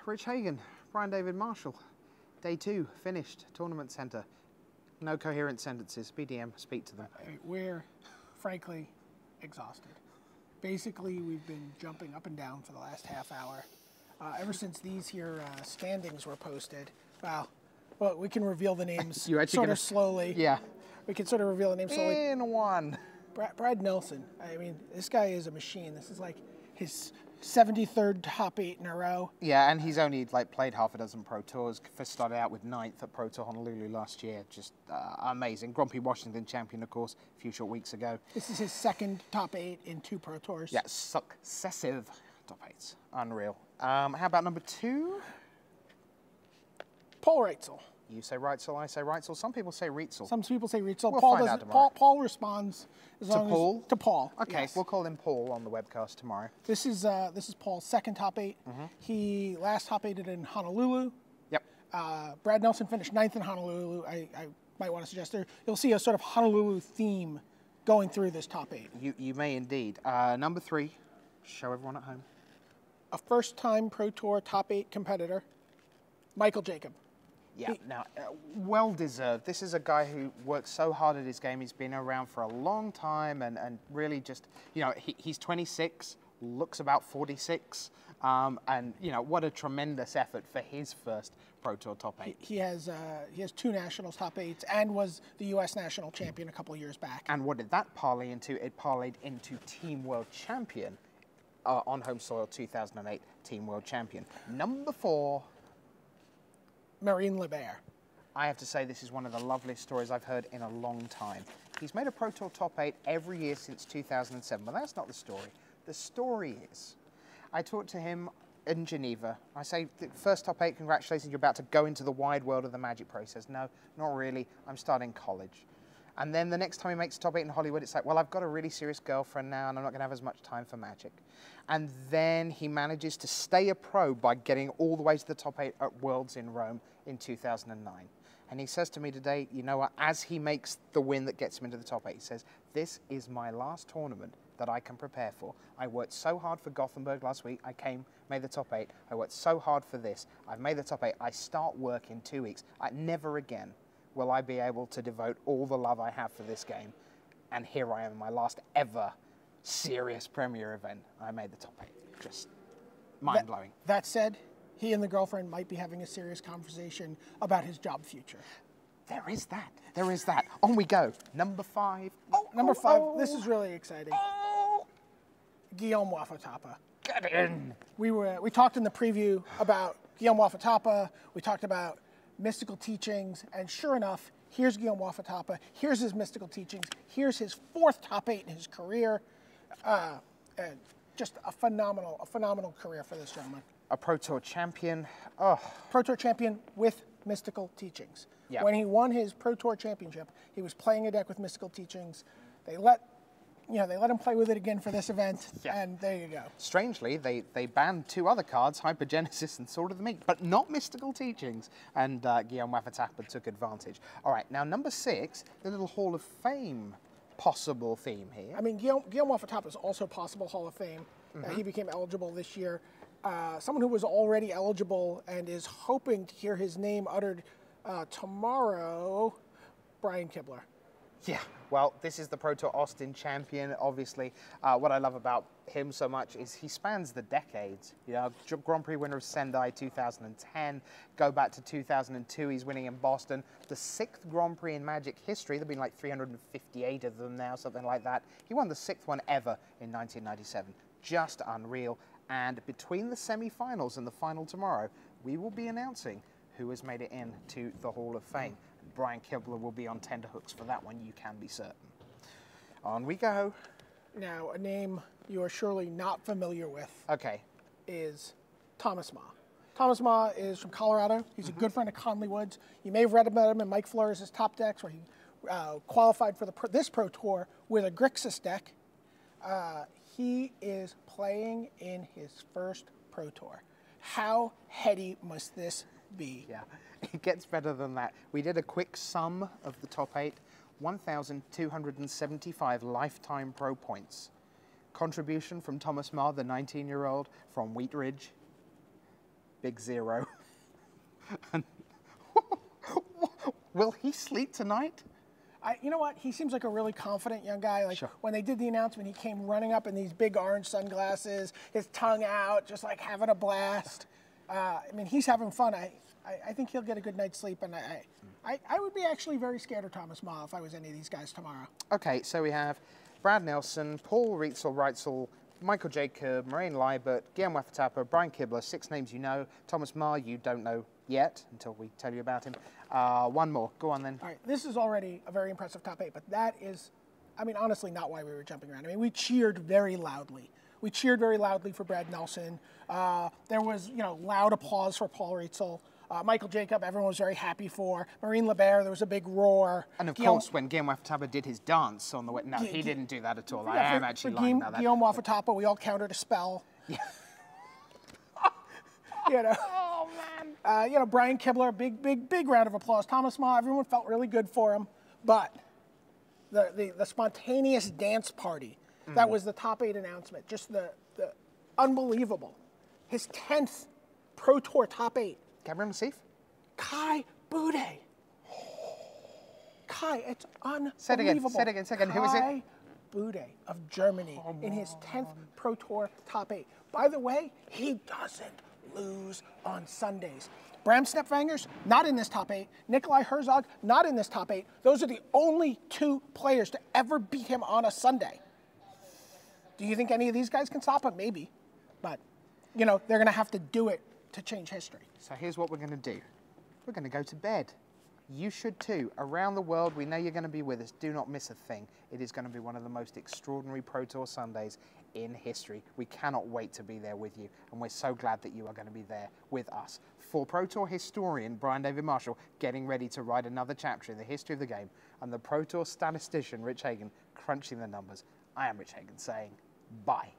Rich Hagan, Brian David Marshall. Day 2, finished, Tournament Centre. No coherent sentences. BDM, speak to them. We're, frankly, exhausted. Basically, we've been jumping up and down for the last half hour. Ever since these here standings were posted. Well, we can reveal the names sort of slowly. Yeah. We can sort of reveal the names slowly. In one. Brad Nelson. I mean, this guy is a machine. This is like his 73rd top 8 in a row. Yeah, and he's only played half a dozen Pro Tours. First started out with 9th at Pro Tour Honolulu last year. Just amazing. Grand Prix Washington champion, of course, a few short weeks ago. This is his 2nd top 8 in 2 Pro Tours. Yeah, successive top 8s. Unreal. How about number 2? Paul Rietzl. You say Rietzl, I say Rietzl. Some people say Rietzl. Some people say Rietzl. We'll Paul find out tomorrow. Paul responds to Paul. To Paul. Okay, yes. We'll call him Paul on the webcast tomorrow. This is Paul's 2nd top 8. He last top 8'd in Honolulu. Yep. Brad Nelson finished 9th in Honolulu. I might want to suggest you'll see a sort of Honolulu theme going through this top 8. You may indeed. Number 3. Show everyone at home. A first-time Pro Tour top 8 competitor, Michael Jacob. Yeah, now, well-deserved. This is a guy who works so hard at his game. He's been around for a long time and really just, he's 26, looks about 46, and, what a tremendous effort for his first Pro Tour top 8. He has 2 Nationals top 8s and was the U.S. National Champion a couple of years back. And what did that parlay into? It parlayed into Team World Champion on home soil 2008 Team World Champion. Number 4. Marijn Lybaert. I have to say this is one of the loveliest stories I've heard in a long time. He's made a Pro Tour top 8 every year since 2007, but that's not the story. The story is, I talked to him in Geneva. I say, first top 8, congratulations, you're about to go into the wide world of the Magic Pro. He says, no, not really, I'm starting college. And then the next time he makes a top 8 in Hollywood, it's like, well, I've got a really serious girlfriend now and I'm not going to have as much time for Magic. And then he manages to stay a pro by getting all the way to the top 8 at Worlds in Rome in 2009. And he says to me today, you know what, as he makes the win that gets him into the top 8, he says, this is my last tournament that I can prepare for. I worked so hard for Gothenburg last week. I made the top 8. I worked so hard for this. I've made the top 8. I start work in 2 weeks. Never again will I be able to devote all the love I have for this game. And here I am in my last ever serious Premier event. I made the top 8. Just mind-blowing. That said, he and the girlfriend might be having a serious conversation about his job future. There is that. There is that. On we go. Number 5. Number 5. This is really exciting. Guillaume Wafo-Tapa. Get in. We talked in the preview about Guillaume Wafo-Tapa. We talked about mystical teachings, and sure enough, here's Guillaume Wafo-Tapa. Here's his mystical teachings. Here's his 4th top 8 in his career. And just a phenomenal career for this gentleman. A Pro Tour champion. Oh. Pro Tour champion with mystical teachings. Yeah. When he won his Pro Tour championship, he was playing a deck with mystical teachings. They let him play with it again for this event, and there you go. Strangely, they banned 2 other cards, Hypergenesis and Sword of the Meek, but not mystical teachings, and Guillaume Wafo-Tapa took advantage. All right, now number 6, the little Hall of Fame possible theme here. I mean, Guillaume Wafo-Tapa is also possible Hall of Fame. He became eligible this year. Someone who was already eligible and is hoping to hear his name uttered tomorrow, Brian Kibler. Yeah, well, this is the Pro Tour Austin champion. Obviously, what I love about him so much is he spans the decades. Grand Prix winner of Sendai 2010, go back to 2002, he's winning in Boston. The 6th Grand Prix in Magic history, there have been like 358 of them now, something like that. He won the 6th one ever in 1997. Just unreal. And between the semi-finals and the final tomorrow, we will be announcing who has made it into the Hall of Fame. Brian Kibler will be on tenterhooks for that one, you can be certain. On we go. Now, a name you are surely not familiar with is Thomas Ma. Thomas Ma is from Colorado. He's a good friend of Conley Woods. You may have read about him in Mike Flores' top decks, where he qualified for this Pro Tour with a Grixis deck. He is playing in his first Pro Tour. How heady must this be? Yeah, it gets better than that. We did a quick sum of the top 8, 1,275 lifetime pro points. Contribution from Thomas Ma, the 19-year-old from Wheat Ridge, Big 0. Will he sleep tonight? You know what? He seems like a really confident young guy. Like sure. When they did the announcement, he came running up in these big orange sunglasses, his tongue out, just like having a blast. I mean, he's having fun. I think he'll get a good night's sleep, and I would be actually very scared of Thomas Ma if I was any of these guys tomorrow. Okay, so we have Brad Nelson, Paul Rietzl, Michael Jacob, Marijn Lybaert, Guillaume Wafo-Tapa, Brian Kibler, 6 names you know. Thomas Ma, you don't know yet until we tell you about him. One more. Go on then. All right, this is already a very impressive top 8, but that is, I mean, honestly, not why we were jumping around. I mean, we cheered very loudly. We cheered very loudly for Brad Nelson. There was, loud applause for Paul Rietzl. Michael Jacob, everyone was very happy for. Marijn Lybaert, there was a big roar. And of course, when Guillaume Wafo-Tapa did his dance on the way, no, he didn't do that at all. I am actually lying about that. Guillaume Wafo-Tapa, we all countered a spell. Yeah. Oh, man. Brian Kibler, big round of applause. Thomas Ma, everyone felt really good for him. But the spontaneous dance party, that was the top 8 announcement. Just the unbelievable. His 10th Pro Tour top 8. Cameron Massif? Kai Budde. Kai, it's unbelievable. Say it again. Who is it? Kai Budde of Germany in his 10th Pro Tour top 8. By the way, he doesn't lose on Sundays. Bram Snepvangers, not in this top 8. Nikolai Herzog, not in this top 8. Those are the only 2 players to ever beat him on a Sunday. Do you think any of these guys can stop him? Maybe. But, they're going to have to do it to change history. So here's what we're going to do. We're going to go to bed. You should too. Around the world, we know you're going to be with us. Do not miss a thing. It is going to be one of the most extraordinary Pro Tour Sundays in history. We cannot wait to be there with you, and we're so glad that you are going to be there with us. For Pro Tour historian Brian David Marshall, getting ready to write another chapter in the history of the game, and the Pro Tour statistician Rich Hagan crunching the numbers, I am Rich Hagan saying bye.